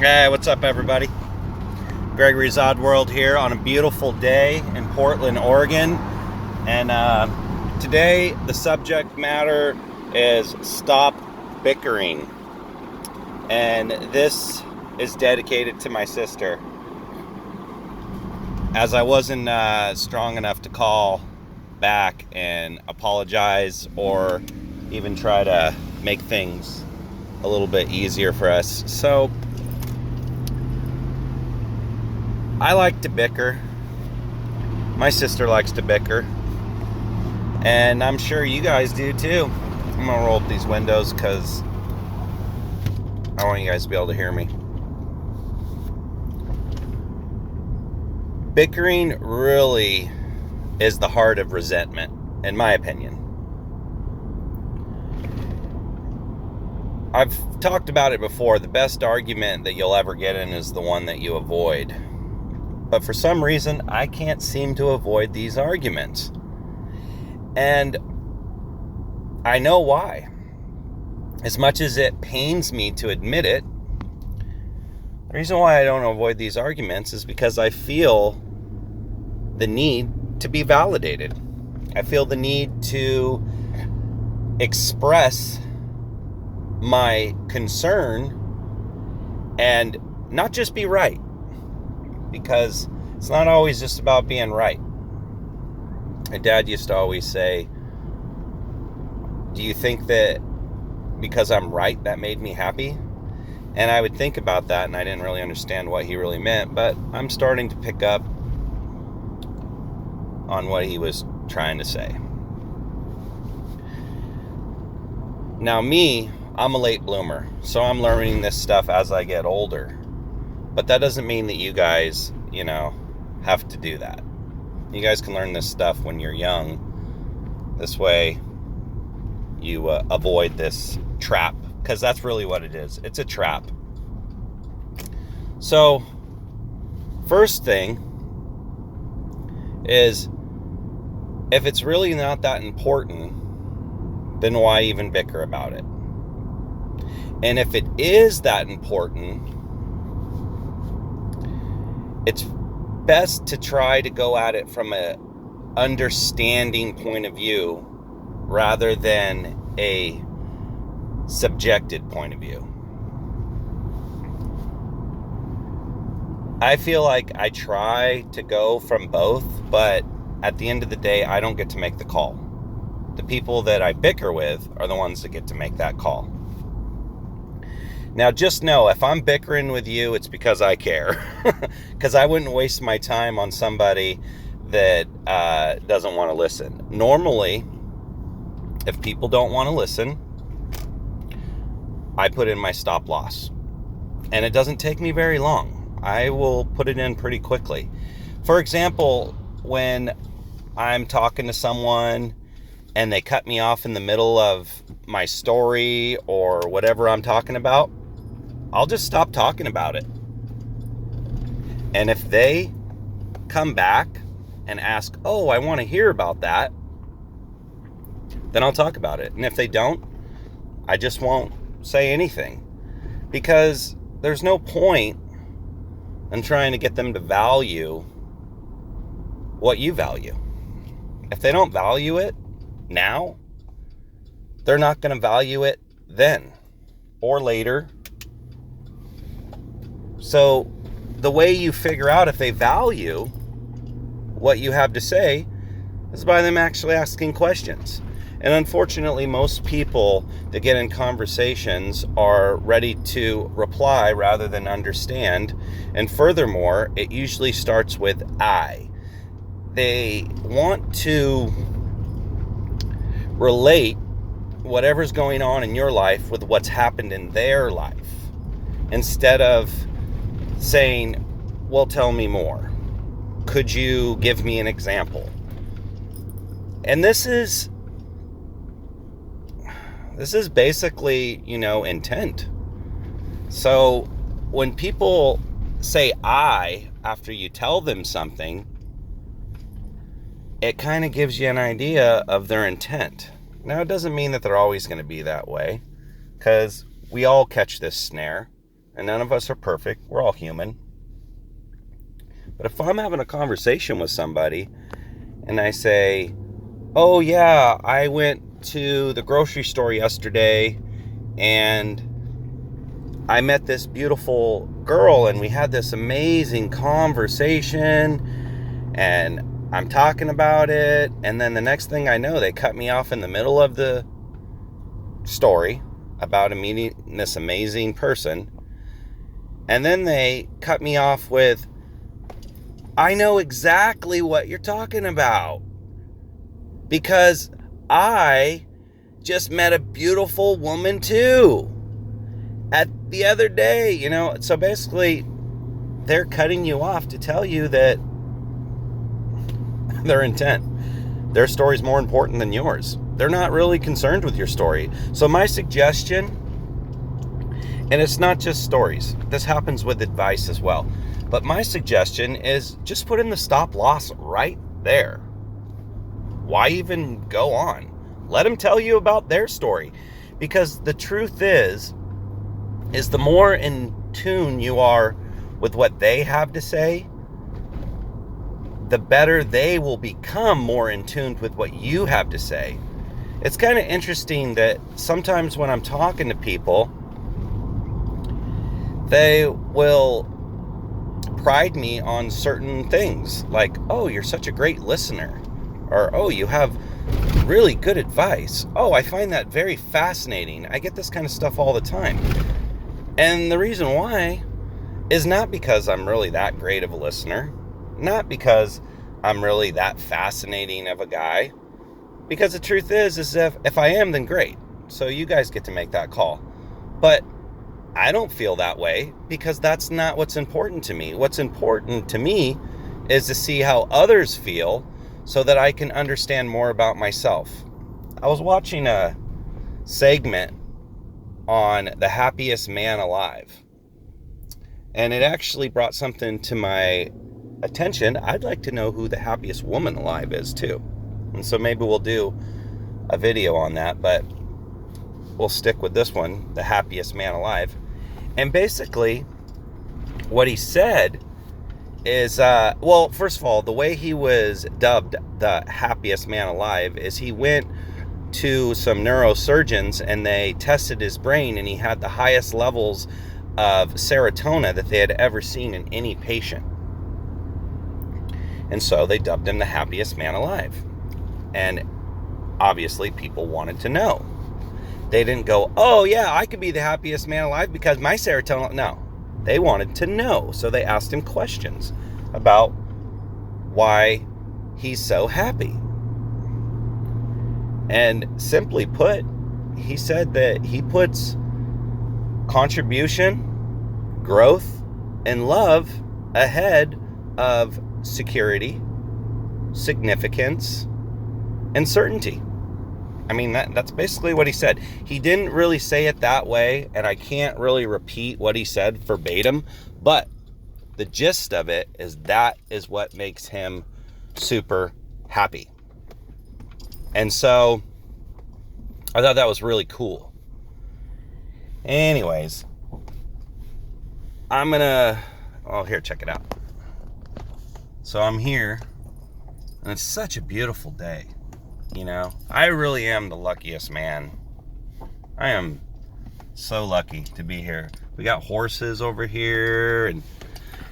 Hey, what's up, everybody? Gregory's Odd World here on a beautiful day in Portland, Oregon. And today, the subject matter is stop bickering. And this is dedicated to my sister, as I wasn't strong enough to call back and apologize or even try to make things a little bit easier for us. So I like to bicker. My sister likes to bicker. And I'm sure you guys do too. I'm gonna roll up these windows because I want you guys to be able to hear me. Bickering really is the heart of resentment, in my opinion. I've talked about it before. The best argument that you'll ever get in is the one that you avoid. But for some reason, I can't seem to avoid these arguments. And I know why. As much as it pains me to admit it, the reason why I don't avoid these arguments is because I feel the need to be validated. I feel the need to express my concern and not just be right. Because it's not always just about being right. My dad used to always say, do you think that because I'm right, that made me happy? And I would think about that, and I didn't really understand what he really meant, but I'm starting to pick up on what he was trying to say. Now me, I'm a late bloomer, so I'm learning this stuff as I get older. But that doesn't mean that you guys, have to do that. You guys can learn this stuff when you're young. This way, you avoid this trap, because that's really what it is. It's a trap. So, first thing is, if it's really not that important, then why even bicker about it? And if it is that important, it's best to try to go at it from a understanding point of view rather than a subjected point of view. I feel like I try to go from both, but at the end of the day, I don't get to make the call. The people that I bicker with are the ones that get to make that call. Now, just know, if I'm bickering with you, it's because I care. Because I wouldn't waste my time on somebody that doesn't want to listen. Normally, if people don't want to listen, I put in my stop loss. And it doesn't take me very long. I will put it in pretty quickly. For example, when I'm talking to someone and they cut me off in the middle of my story or whatever I'm talking about, I'll just stop talking about it. And if they come back and ask, oh, I want to hear about that, then I'll talk about it. And if they don't, I just won't say anything. Because there's no point in trying to get them to value what you value. If they don't value it now, they're not going to value it then or later. So the way you figure out if they value what you have to say is by them actually asking questions. And unfortunately, most people that get in conversations are ready to reply rather than understand. And furthermore, it usually starts with I. They want to relate whatever's going on in your life with what's happened in their life, instead of saying, well, tell me more. Could you give me an example? And this is basically, intent. So when people say I after you tell them something, it kind of gives you an idea of their intent. Now, it doesn't mean that they're always going to be that way, because we all catch this snare. and none of us are perfect. We're all human. But if I'm having a conversation with somebody and I say, oh yeah, I went to the grocery store yesterday and I met this beautiful girl and we had this amazing conversation and I'm talking about it, and then the next thing I know, they cut me off in the middle of the story about meeting this amazing person, and then they cut me off with, I know exactly what you're talking about because I just met a beautiful woman too at the other day, so basically they're cutting you off to tell you that their intent, their story's more important than yours. They're not really concerned with your story. So my suggestion, and it's not just stories, this happens with advice as well, but my suggestion is just put in the stop loss right there. Why even go on? Let them tell you about their story, because the truth is the more in tune you are with what they have to say, the better they will become more in tune with what you have to say. It's kind of interesting that sometimes when I'm talking to people, they will pride me on certain things, like, oh, you're such a great listener, or oh, you have really good advice. Oh, I find that very fascinating. I get this kind of stuff all the time. And the reason why is not because I'm really that great of a listener, not because I'm really that fascinating of a guy, because the truth is if I am, then great. So you guys get to make that call. But I don't feel that way, because that's not what's important to me. What's important to me is to see how others feel so that I can understand more about myself. I was watching a segment on the happiest man alive, and it actually brought something to my attention. I'd like to know who the happiest woman alive is too. And so maybe we'll do a video on that, but we'll stick with this one, the happiest man alive. And basically what he said is, well, first of all, the way he was dubbed the happiest man alive is he went to some neurosurgeons and they tested his brain, and he had the highest levels of serotonin that they had ever seen in any patient. And so they dubbed him the happiest man alive. And obviously people wanted to know. They didn't go, oh yeah, I could be the happiest man alive because my serotonin. No, they wanted to know. So they asked him questions about why he's so happy. And simply put, he said that he puts contribution, growth, and love ahead of security, significance, and certainty. I mean, that's basically what he said. He didn't really say it that way, and I can't really repeat what he said verbatim, but the gist of it is that is what makes him super happy. And so I thought that was really cool. Anyways, here, check it out. So I'm here, and it's such a beautiful day. I really am the luckiest man. I am so lucky to be here. We got horses over here, and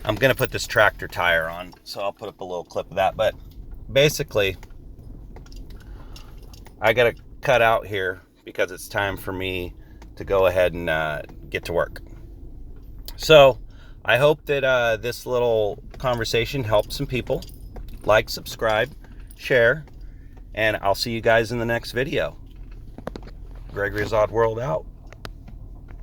I'm going to put this tractor tire on, so I'll put up a little clip of that. But basically, I got to cut out here because it's time for me to go ahead and get to work. So I hope that this little conversation helped some people. Like, subscribe, share, and I'll see you guys in the next video. Gregory's Odd World out.